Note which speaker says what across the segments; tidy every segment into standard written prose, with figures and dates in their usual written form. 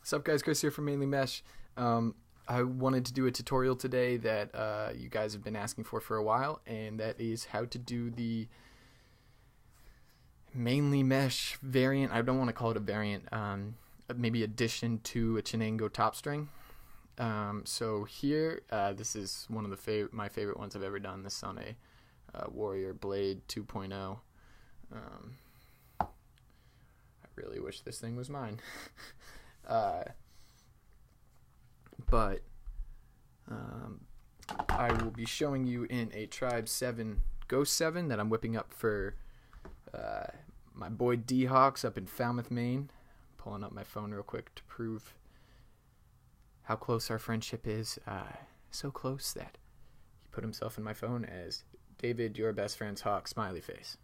Speaker 1: What's up, guys? Chris here from Mainly Mesh. I wanted to do a tutorial today that you guys have been asking for a while, and that is how to do the Mainly Mesh variant. I don't want to call it a variant, maybe addition to a Chenango top string. So here, this is one of the my favorite ones I've ever done. This is on a Warrior Blade 2.0. I really wish this thing was mine. But I will be showing you in a Tribe 7 Ghost 7 that I'm whipping up for my boy D-Hawks up in Falmouth, Maine. Pulling up my phone real quick to prove how close our friendship is. So close that he put himself in my phone as David, your best friend's Hawk, smiley face.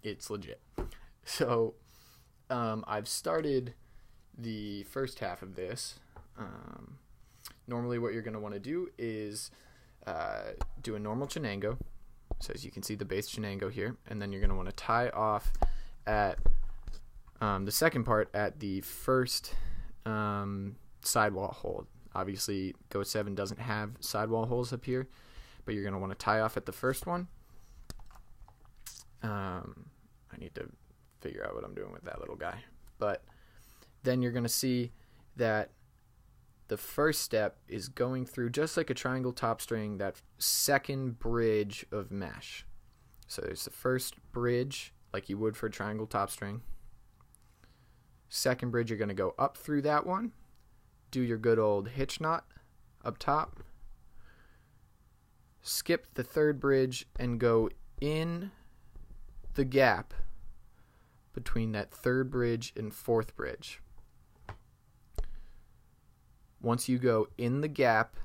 Speaker 1: It's legit. So I've started the first half of this. Normally what you're going to want to do is do a normal Chenango. So as you can see, the bass Chenango here, and then you're going to want to tie off at the second part at the first sidewall hole. Obviously Ghost 7 doesn't have sidewall holes up here, but you're going to want to tie off at the first one. I need to figure out what I'm doing with that little guy. But then you're going to see that the first step is going through, just like a triangle top string, that second bridge of mesh. So there's the first bridge, like you would for a triangle top string. Second bridge, you're going to go up through that one, do your good old hitch knot up top, skip the third bridge, and go in the gap between that third bridge and fourth bridge. Once you go in the gap,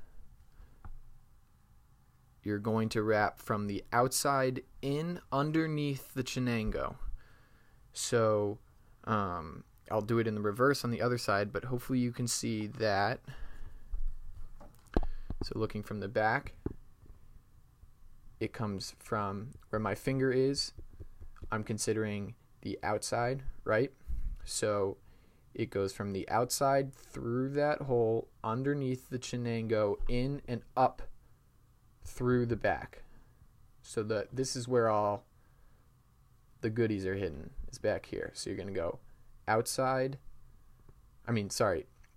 Speaker 1: you're going to wrap from the outside in underneath the Chenango. So I'll do it in the reverse on the other side, but hopefully you can see that. So looking from the back, it comes from where my finger is. I'm considering the outside, right? So it goes from the outside through that hole underneath the Chenango, in and up through the back. So this is where all the goodies are hidden, is back here. So you're going to go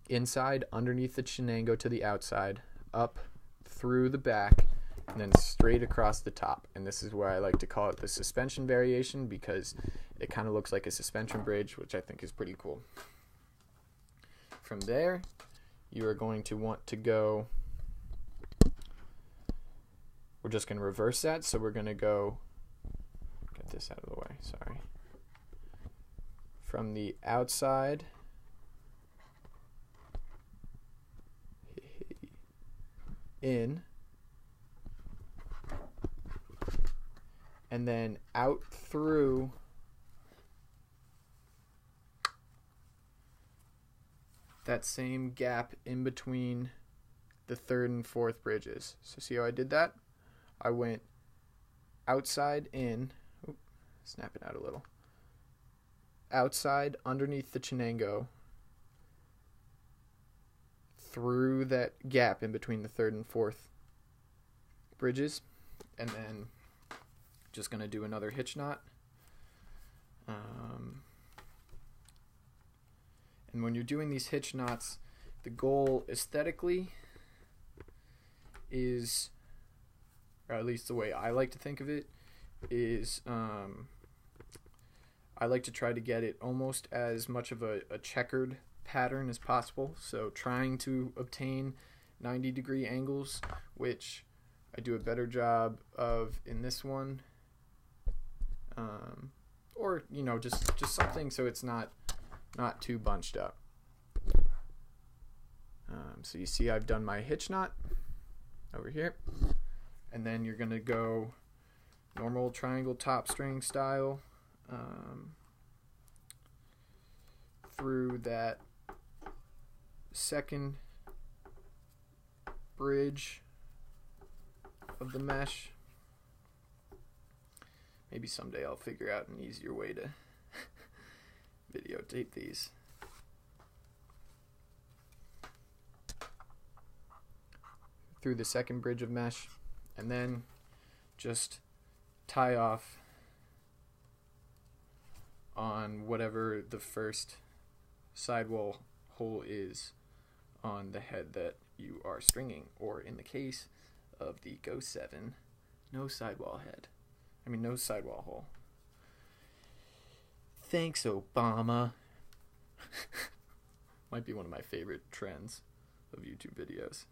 Speaker 1: inside underneath the Chenango to the outside, up through the back, and then straight across the top. And this is where I like to call it the suspension variation, because it kind of looks like a suspension bridge, which I think is pretty cool. From there, you are going to want to go, we're just going to reverse that. So we're going to go, get this out of the way, sorry. From the outside in, and then out through that same gap in between the third and fourth bridges. So see how I did that? I went outside in, snap it out a little, outside underneath the Chenango, through that gap in between the third and fourth bridges, and then just going to do another hitch knot. And when you're doing these hitch knots, the goal aesthetically is, or at least the way I like to think of it, is I like to try to get it almost as much of a checkered pattern as possible. So trying to obtain 90-degree angles, which I do a better job of in this one. Or, you know, just something so it's not too bunched up. So you see I've done my hitch knot over here, and then you're going to go normal triangle top string style through that second bridge of the mesh. Maybe someday I'll figure out an easier way to video videotape these. Through the second bridge of mesh, and then just tie off on whatever the first sidewall hole is on the head that you are stringing, or in the case of the Go 7, no sidewall head. No sidewall hole. Thanks, Obama. Might be one of my favorite trends of YouTube videos.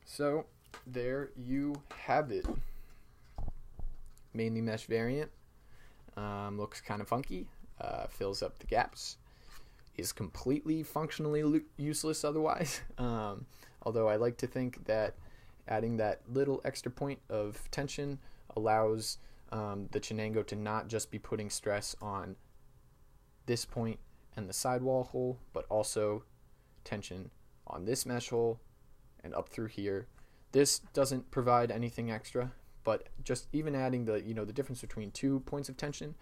Speaker 1: So, there you have it. Mainly mesh variant. Looks kind of funky. Fills up the gaps. Is completely functionally useless otherwise. Although I like to think that adding that little extra point of tension allows the Chenango to not just be putting stress on this point and the sidewall hole, but also tension on this mesh hole and up through here. This doesn't provide anything extra, but just even adding the the difference between 2 points of tension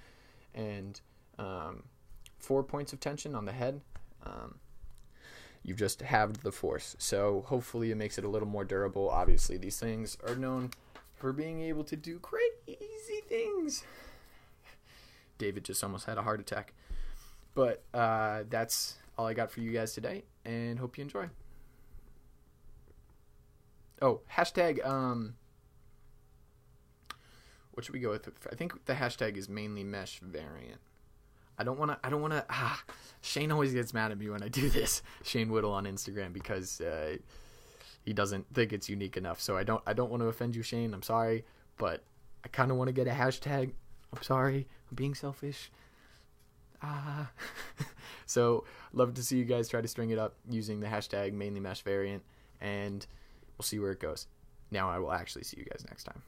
Speaker 1: and 4 points of tension on the head, you've just halved the force. So hopefully it makes it a little more durable. Obviously, these things are known for being able to do crazy things. David just almost had a heart attack. But that's all I got for you guys today, and hope you enjoy. Oh, hashtag, what should we go with? I think the hashtag is mainly mesh variant. I don't want to, Shane always gets mad at me when I do this. Shane Whittle on Instagram, because he doesn't think it's unique enough. So I don't want to offend you, Shane. I'm sorry, but I kind of want to get a hashtag. I'm sorry. I'm being selfish. So love to see you guys try to string it up using the hashtag mainly mesh variant, and we'll see where it goes. Now I will actually see you guys next time.